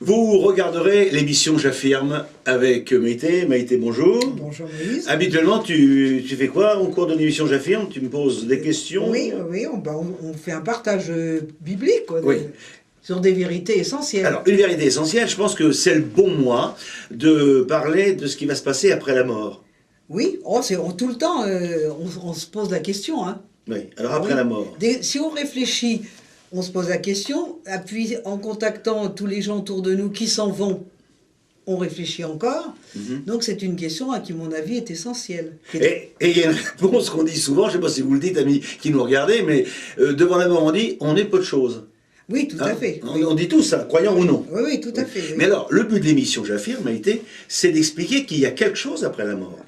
Vous regarderez l'émission J'affirme avec Maïté. Maïté, bonjour. Bonjour Moïse. Habituellement, tu fais quoi au cours de l'émission J'affirme? Tu me poses des questions? Oui, oui, on fait un partage biblique quoi, Oui. sur des vérités essentielles. Alors, une vérité essentielle, je pense que c'est le bon mois de parler de ce qui va se passer après la mort. Oui, tout le temps, on se pose la question. Hein. Oui, alors après Oui. la mort. Si on réfléchit, on se pose la question, puis en contactant tous les gens autour de nous qui s'en vont, on réfléchit encore. Donc c'est une question qui, à mon avis, est essentielle. Et il y a une réponse qu'on dit souvent, je ne sais pas si vous le dites, amis qui nous regardez, mais devant la mort, on dit on est peu de choses. Oui, tout à fait. On dit tout ça, croyant ou non. Oui, oui, tout à fait. Oui. Mais alors, le but de l'émission J'affirme, Maïté, c'est d'expliquer qu'il y a quelque chose après la mort.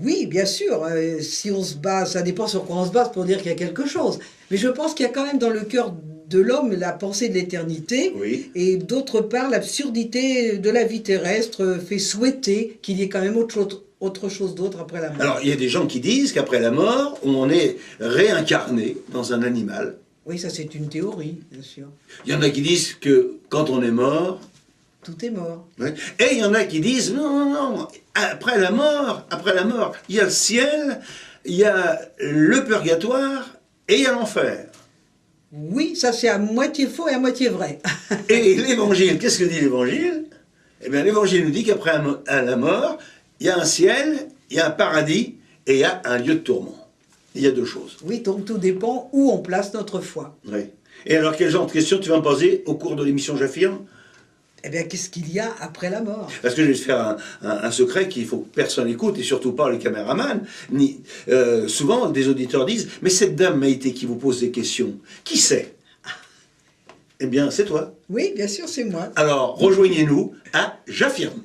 Oui, bien sûr. Si on se base, ça dépend sur quoi on se base pour dire qu'il y a quelque chose. Mais je pense qu'il y a quand même dans le cœur de l'homme la pensée de l'éternité. Oui. Et d'autre part, l'absurdité de la vie terrestre fait souhaiter qu'il y ait quand même autre chose d'autre après la mort. Alors, il y a des gens qui disent qu'après la mort, on est réincarné dans un animal. Oui, ça c'est une théorie, bien sûr. Il y en a qui disent que quand on est mort... Tout est mort. Ouais. Et il y en a qui disent non, après la mort, il y a le ciel, il y a le purgatoire et il y a l'enfer. Oui, ça c'est à moitié faux et à moitié vrai. Et l'évangile, qu'est-ce que dit l'évangile? Eh bien, l'évangile nous dit qu'après la mort, il y a un ciel, il y a un paradis et il y a un lieu de tourment. Il y a deux choses. Oui, donc tout dépend où on place notre foi. Oui. Et alors, quel genre de questions tu vas me poser au cours de l'émission J'affirme? Eh bien, qu'est-ce qu'il y a après la mort? Parce que je vais te faire un secret qu'il faut que personne écoute, et surtout pas les caméramans. Souvent, des auditeurs disent « Mais cette dame Maïté qui vous pose des questions, qui c'est ?» Eh bien, c'est toi. Oui, bien sûr, c'est moi. Alors, rejoignez-nous à J'affirme.